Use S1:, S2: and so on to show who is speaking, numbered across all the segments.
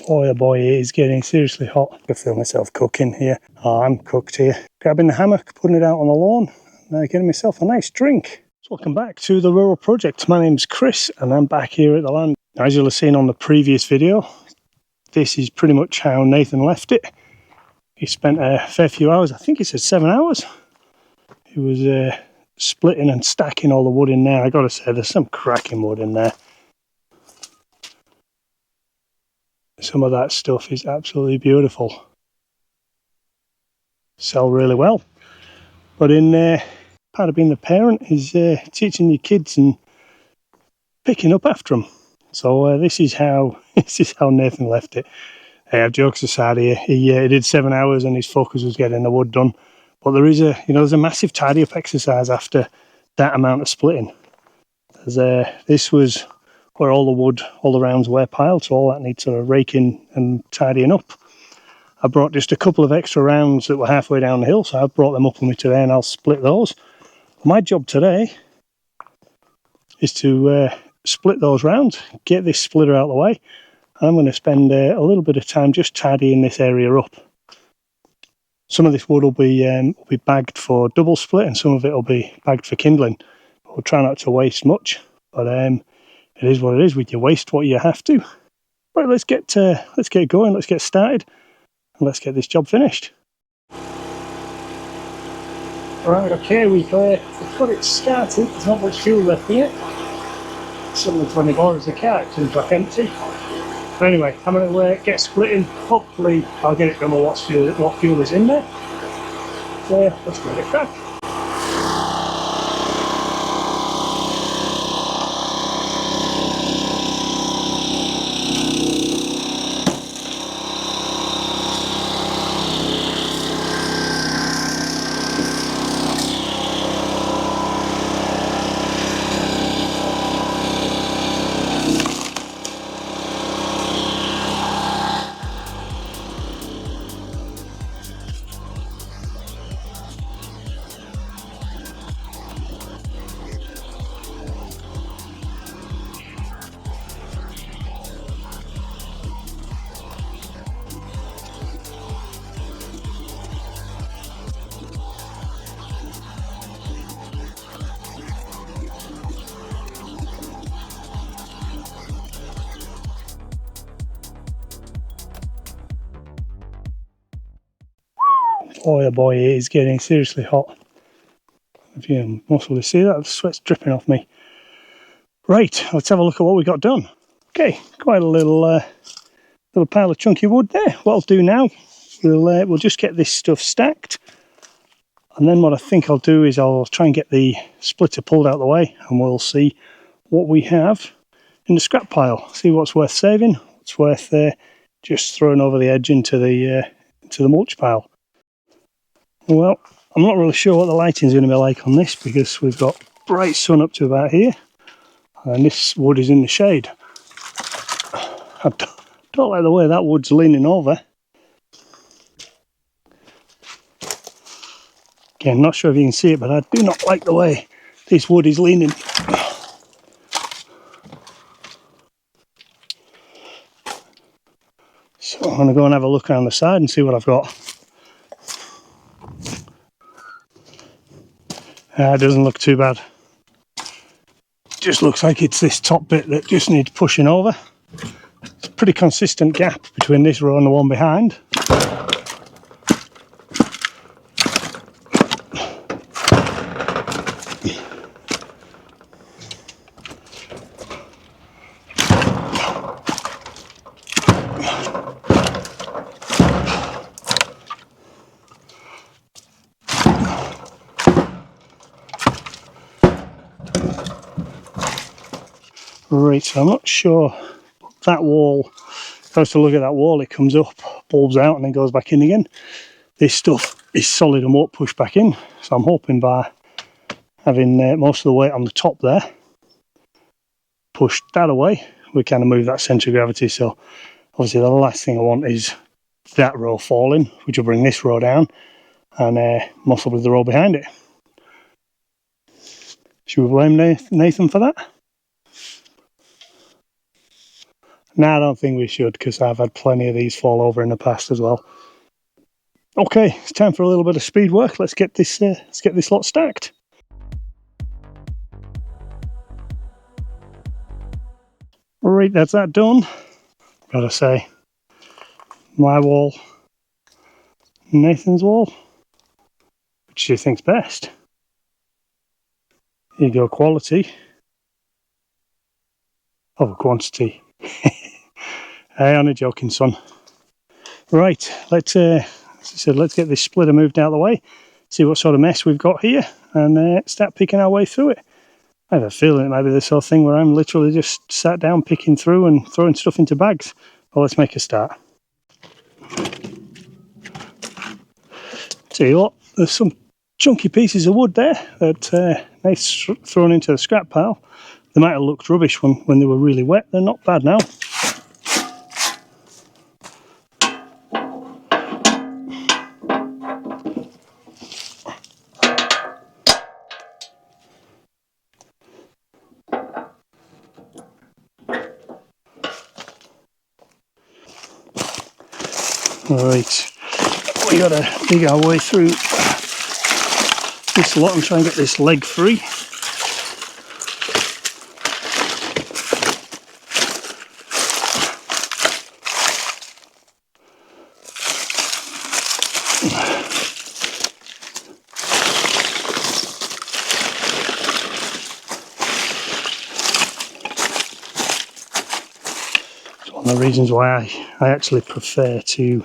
S1: Oh boy, it is getting seriously hot. I feel myself cooking here. Oh, I'm cooked here. Grabbing the hammock, putting it out on the lawn, and getting myself a nice drink. So welcome back to the Rural Project. My name's Chris, and I'm back here at the land. Now, as you'll have seen on the previous video, this is pretty much how Nathan left it. He spent a fair few hours, I think he said 7 hours. He was splitting and stacking all the wood in there. I gotta say, there's some cracking wood in there. Some of that stuff is absolutely beautiful. Sell really well. But in part of being the parent is teaching your kids and picking up after them. So this is how Nathan left it. I have jokes aside here. He did 7 hours and his focus was getting the wood done. But there's a massive tidy up exercise after that amount of splitting. This was where all the wood, all the rounds were piled, so all that needs sort of raking and tidying up. I brought just a couple of extra rounds that were halfway down the hill, so I brought them up with me today and I'll split those. My job today is to split those rounds, get this splitter out of the way, and I'm going to spend a little bit of time just tidying this area up. Some of this wood will be bagged for double split and some of it will be bagged for kindling. We'll try not to waste much, but it is what it is. With you waste what you have to. Right, let's get going. Let's get started, and let's get this job finished. Right, okay, we've got it started. There's not much fuel left here. Suddenly 20 bars the car, it turns back empty. But anyway, I'm going to get splitting. Hopefully, I'll get it done with what fuel is in there. So let's give it a crack. Oh boy, it is getting seriously hot. If you can mostly see that, the sweat's dripping off me. Right, let's have a look at what we got done. Okay, quite a little pile of chunky wood there. What I'll do now, we'll just get this stuff stacked, and then what I think I'll do is I'll try and get the splitter pulled out of the way, and we'll see what we have in the scrap pile. See what's worth saving, what's worth just throwing over the edge into the mulch pile. Well, I'm not really sure what the lighting is going to be like on this because we've got bright sun up to about here, and this wood is in the shade. I don't like the way that wood's leaning over. Again, not sure if you can see it, but I do not like the way this wood is leaning. So I'm going to go and have a look around the side and see what I've got. It doesn't look too bad. Just looks like it's this top bit that just needs pushing over. It's a pretty consistent gap between this row and the one behind. Right, so I'm not sure that wall, if I was to look at that wall, it comes up, bulbs out and then goes back in again. This stuff is solid and won't push back in, so I'm hoping by having most of the weight on the top there, push that away, we kind of move that centre of gravity. So obviously the last thing I want is that row falling, which will bring this row down, and most probably the row behind it. Should we blame Nathan for that? No, I don't think we should, because I've had plenty of these fall over in the past as well. Okay, it's time for a little bit of speed work. Let's get this lot stacked. Right, that's that done. Gotta say, my wall, Nathan's wall. Which do you think's best? Here you go, quality over quantity. Hey, I'm joking, son. Right, let's, as I said, let's get this splitter moved out of the way, see what sort of mess we've got here, and start picking our way through it. I have a feeling it might be the sort of thing where I'm literally just sat down picking through and throwing stuff into bags. Well, let's make a start. Tell you what, there's some chunky pieces of wood there that Nate's thrown into the scrap pile. They might have looked rubbish when they were really wet. They're not bad now. Right, we gotta dig our way through this lot and try and get this leg free. It's one of the reasons why I actually prefer to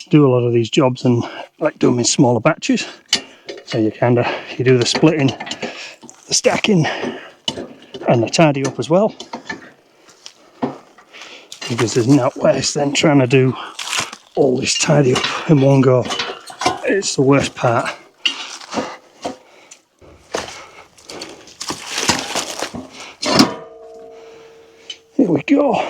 S1: do a lot of these jobs and like do them in smaller batches. So you do the splitting, the stacking, and the tidy up as well. Because there's no worse than trying to do all this tidy up in one go. It's the worst part. Here we go.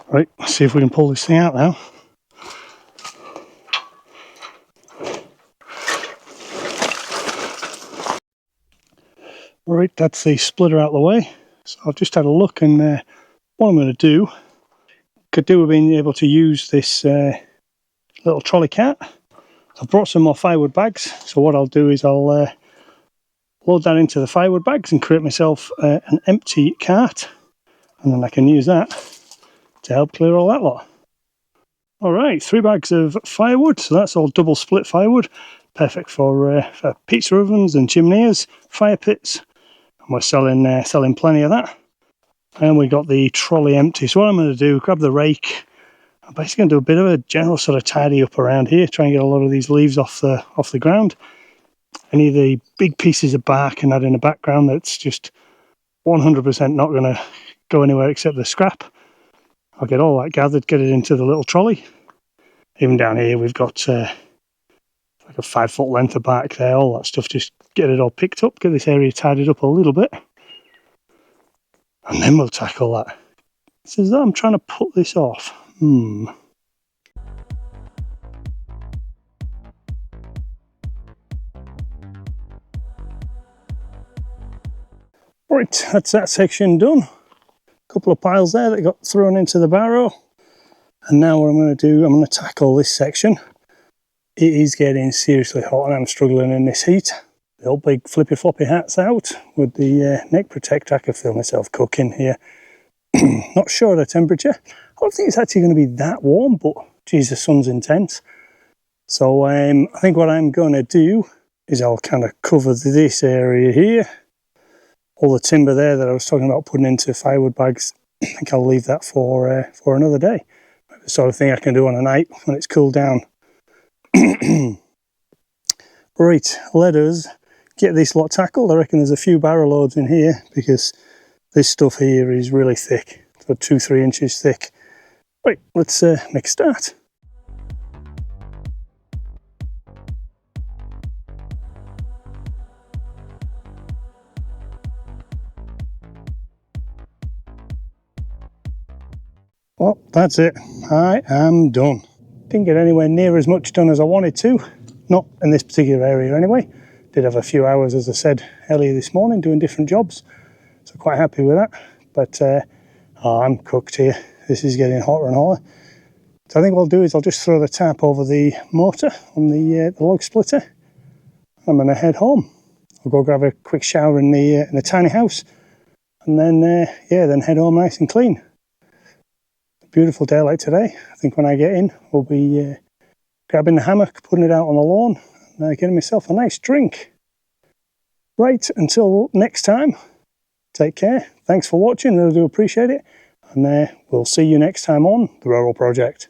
S1: Right, let's see if we can pull this thing out now. Right, that's the splitter out of the way. So I've just had a look, and what I'm going to do, could do with being able to use this little trolley cart. I've brought some more firewood bags, so what I'll do is I'll load that into the firewood bags and create myself an empty cart, and then I can use that to help clear all that lot. Alright, 3 bags of firewood, so that's all double split firewood, perfect for pizza ovens and chimneys, fire pits, and we're selling plenty of that. And we got the trolley empty, so what I'm going to do, grab the rake, I'm basically going to do a bit of a general sort of tidy up around here, try and get a lot of these leaves off the ground. Any of the big pieces of bark and that in the background that's just 100% not going to go anywhere except the scrap. I'll get all that gathered, get it into the little trolley. Even down here we've got like a 5 foot length of bark there, all that stuff, just get it all picked up, get this area tidied up a little bit. And then we'll tackle that. It says that I'm trying to put this off. Right, that's that section done. Couple of piles there that got thrown into the barrow, and now what I'm going to do, I'm going to tackle this section. It is getting seriously hot and I'm struggling in this heat. The old big flippy floppy hat's out with the neck protector. I can feel myself cooking here. Not sure of the temperature. I don't think it's actually going to be that warm, but geez, the sun's intense. So I think what I'm going to do is I'll kind of cover this area here. All the timber there that I was talking about putting into firewood bags, I think I'll leave that for another day. The sort of thing I can do on a night when it's cooled down. Right, let us get this lot tackled. I reckon there's a few barrow loads in here because this stuff here is really thick. It's about 2-3 inches thick. Right, let's make a start. Well, that's it. I am done. Didn't get anywhere near as much done as I wanted to. Not in this particular area anyway. Did have a few hours, as I said earlier this morning, doing different jobs. So quite happy with that. But I'm cooked here. This is getting hotter and hotter. So I think what I'll do is I'll just throw the tarp over the motor on the log splitter. I'm going to head home. I'll go grab a quick shower in the tiny house, and then then head home nice and clean. Beautiful day like today. I think when I get in, we'll be grabbing the hammock, putting it out on the lawn, and getting myself a nice drink. Right, until next time, take care. Thanks for watching, really do appreciate it, and we'll see you next time on The Rural Project.